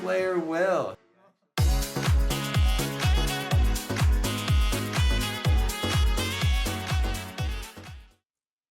Player Will.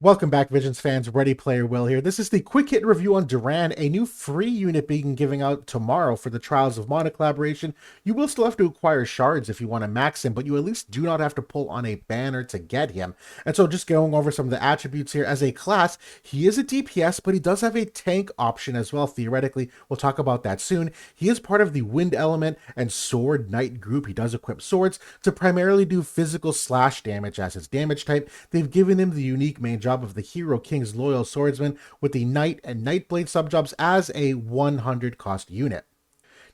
Welcome back, Visions fans. Ready Player Will here. This is the quick hit review on Duran, a new free unit being given out tomorrow for the Trials of Mana collaboration. You will still have to acquire shards if you want to max him, but you at least do not have to pull on a banner to get him. And so just going over some of the attributes here. As a class, he is a DPS, but he does have a tank option as well, theoretically. We'll talk about that soon. He is part of the Wind Element and Sword Knight group. He does equip swords to primarily do physical slash damage as his damage type. They've given him the unique main job of the Hero King's Loyal Swordsman with the Knight and Nightblade subjobs as a 100 cost unit.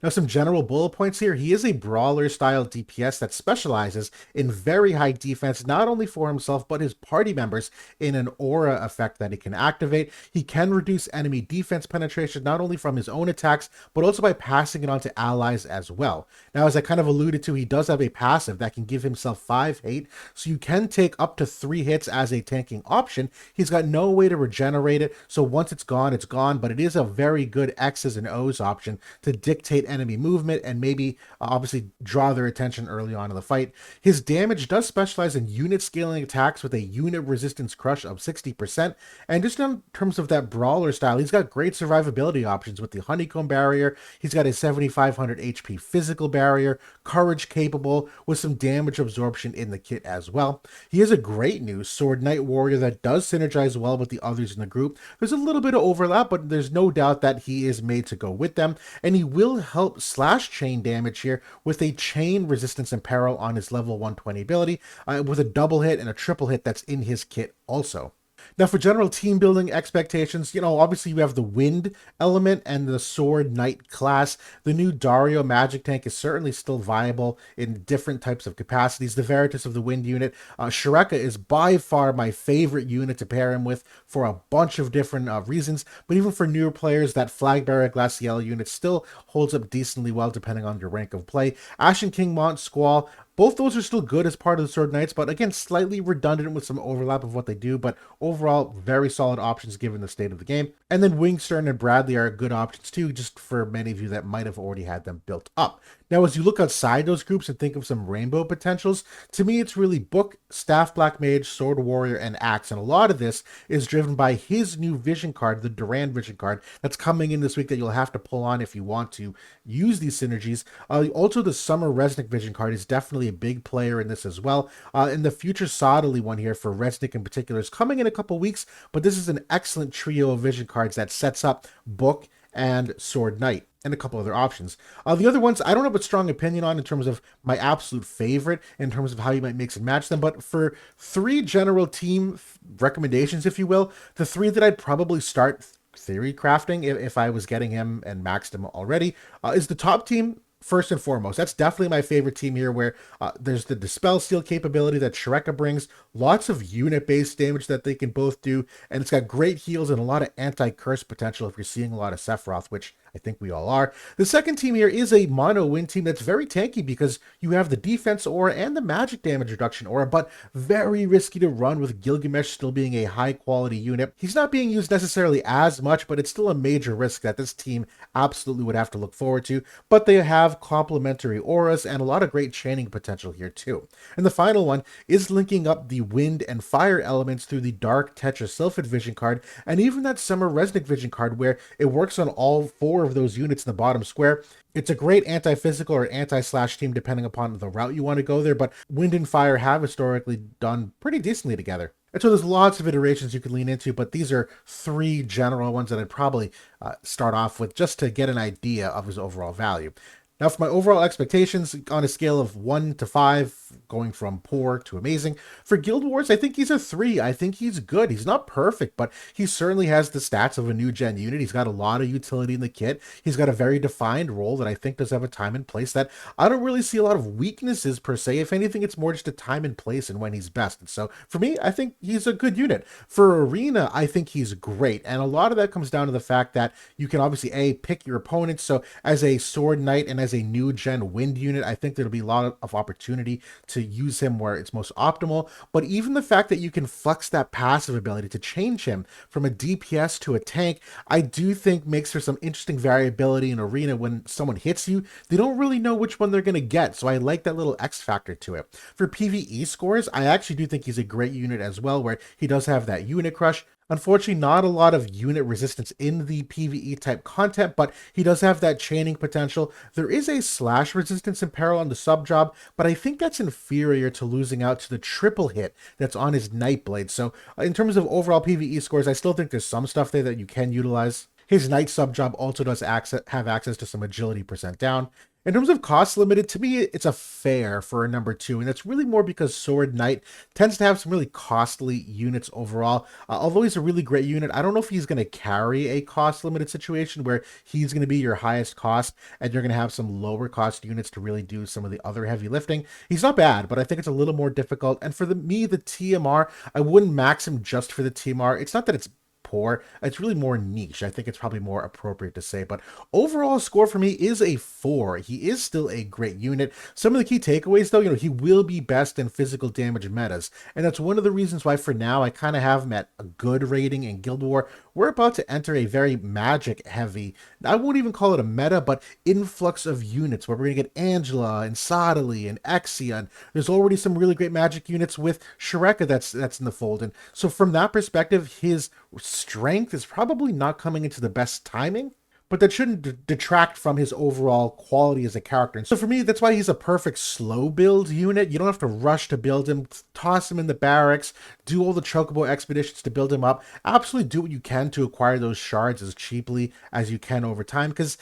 Now, some general bullet points here. He is a brawler-style DPS that specializes in very high defense, not only for himself, but his party members in an aura effect that he can activate. He can reduce enemy defense penetration, not only from his own attacks, but also by passing it on to allies as well. Now, as I kind of alluded to, he does have a passive that can give himself 5 hate, so you can take up to 3 hits as a tanking option. He's got no way to regenerate it, so once it's gone, but it is a very good X's and O's option to dictate enemy movement and maybe obviously draw their attention early on in the fight. His damage does specialize in unit scaling attacks with a unit resistance crush of 60%. And just in terms of that brawler style, he's got great survivability options with the honeycomb barrier. He's got a 7500 HP physical barrier, courage capable with some damage absorption in the kit as well. He is a great new sword knight warrior that does synergize well with the others in the group. There's a little bit of overlap, but there's no doubt that he is made to go with them, and he will help slash chain damage here with a chain resistance and peril on his level 120 ability, with a double hit and a triple hit that's in his kit also. Now, for general team building expectations, obviously you have the wind element and the sword knight class. The new Dario magic tank is certainly still viable in different types of capacities. The Veritas of the wind unit, Shreka is by far my favorite unit to pair him with for a bunch of different reasons. But even for newer players, that Flagbearer Glacial unit still holds up decently well depending on your rank of play. Ashen King Mont Squall, both those are still good as part of the Sword Knights, but again, slightly redundant with some overlap of what they do, but overall, very solid options given the state of the game. And then Wingstern and Bradley are good options too, just for many of you that might have already had them built up. Now, as you look outside those groups and think of some rainbow potentials, to me, it's really Book, Staff Black Mage, Sword Warrior, and Axe. And a lot of this is driven by his new vision card, the Duran vision card, that's coming in this week that you'll have to pull on if you want to use these synergies. Also, the Summer Resnick vision card is definitely a big player in this as well. And the Future Soddily one here for Resnick in particular is coming in a couple weeks, but this is an excellent trio of vision cards that sets up Book and Sword Knight, and a couple other options. The other ones, I don't have a strong opinion on in terms of my absolute favorite, in terms of how you might mix and match them, but for 3 general team recommendations, if you will, the 3 that I'd probably start theory crafting if I was getting him and maxed him already, is the top team. First and foremost, that's definitely my favorite team here, where there's the Dispel Steel capability that Shreka brings, lots of unit-based damage that they can both do, and it's got great heals and a lot of anti-curse potential if you're seeing a lot of Sephiroth, which I think we all are. The second team here is a mono win team that's very tanky because you have the defense aura and the magic damage reduction aura, but very risky to run with Gilgamesh still being a high-quality unit. He's not being used necessarily as much, but it's still a major risk that this team absolutely would have to look forward to, but they have complementary auras and a lot of great chaining potential here too. And the final one is linking up the wind and fire elements through the Dark Tetrasulfid vision card, and even that Summer Resnick vision card where it works on all 4 of those units in the bottom square. It's a great anti-physical or anti-slash team depending upon the route you want to go there, but wind and fire have historically done pretty decently together. And so there's lots of iterations you can lean into, but these are 3 general ones that I'd probably start off with just to get an idea of his overall value. Now, for my overall expectations on a scale of 1 to 5, going from poor to amazing, for Guild Wars, I think he's a 3. I think he's good. He's not perfect, but he certainly has the stats of a new gen unit. He's got a lot of utility in the kit. He's got a very defined role that I think does have a time and place that I don't really see a lot of weaknesses per se. If anything, it's more just a time and place and when he's best. And so for me, I think he's a good unit. For Arena, I think he's great. And a lot of that comes down to the fact that you can obviously, pick your opponents. So as a Sword Knight and as as a new gen wind unit, I think there'll be a lot of opportunity to use him where it's most optimal. But even the fact that you can flex that passive ability to change him from a DPS to a tank, I do think makes for some interesting variability in arena. When someone hits you, they don't really know which one they're going to get. So I like that little X factor to it. For PvE scores, I actually do think he's a great unit as well, where he does have that unit crush. Unfortunately, not a lot of unit resistance in the PvE type content, but he does have that chaining potential. There is a slash resistance in peril on the sub job, but I think that's inferior to losing out to the triple hit that's on his Nightblade. So in terms of overall PvE scores, I still think there's some stuff there that you can utilize. His Knight sub job also does have access to some agility percent down. In terms of cost limited, to me, it's a fair for a number 2, and that's really more because Sword Knight tends to have some really costly units overall. Although he's a really great unit, I don't know if he's going to carry a cost limited situation where he's going to be your highest cost and you're going to have some lower cost units to really do some of the other heavy lifting. He's not bad, but I think it's a little more difficult. And for the TMR, I wouldn't max him just for the TMR. It's not that it's poor. It's really more niche. I think it's probably more appropriate to say. But overall score for me is a 4. He is still a great unit. Some of the key takeaways, though, he will be best in physical damage metas. And that's one of the reasons why, for now, I kind of have him at a good rating in Guild War. We're about to enter a very magic heavy, I won't even call it a meta, but influx of units where we're going to get Angela and Sodali and Exia. And there's already some really great magic units with Shreka that's in the fold. And so from that perspective, his strength is probably not coming into the best timing, but that shouldn't detract from his overall quality as a character. And so for me, that's why he's a perfect slow build unit. You don't have to rush to build him, toss him in the barracks, do all the chocobo expeditions to build him up. Absolutely do what you can to acquire those shards as cheaply as you can over time, because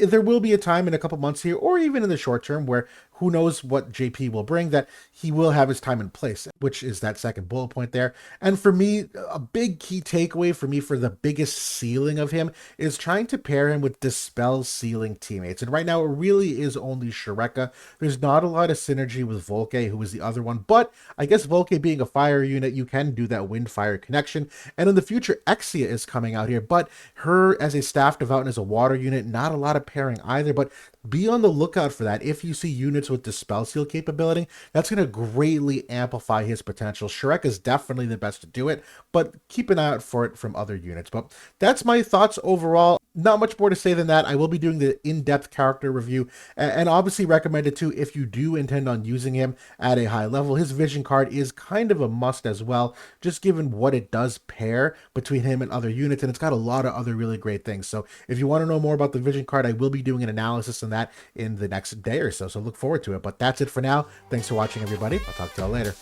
there will be a time in a couple months here, or even in the short term, where who knows what JP will bring, that he will have his time in place, which is that second bullet point there. And for me, a big key takeaway for me for the biggest ceiling of him is trying to pair him with Dispel ceiling teammates. And right now it really is only Shreka. There's not a lot of synergy with Volke, who is the other one, but I guess Volke being a fire unit, you can do that wind-fire connection. And in the future, Exia is coming out here, but her as a staff devout and as a water unit, not a lot of pairing either, but be on the lookout for that. If you see units with Dispel Seal capability, that's going to greatly amplify his potential. Shrek is definitely the best to do it, but keep an eye out for it from other units. But that's my thoughts overall. Not much more to say than that. I will be doing the in-depth character review, and obviously recommended too if you do intend on using him at a high level. His vision card is kind of a must as well, just given what it does pair between him and other units, and it's got a lot of other really great things. So if you want to know more about the vision card, I will be doing an analysis on that in the next day or so. So look forward to it. But that's it for now. Thanks for watching, everybody. I'll talk to y'all later.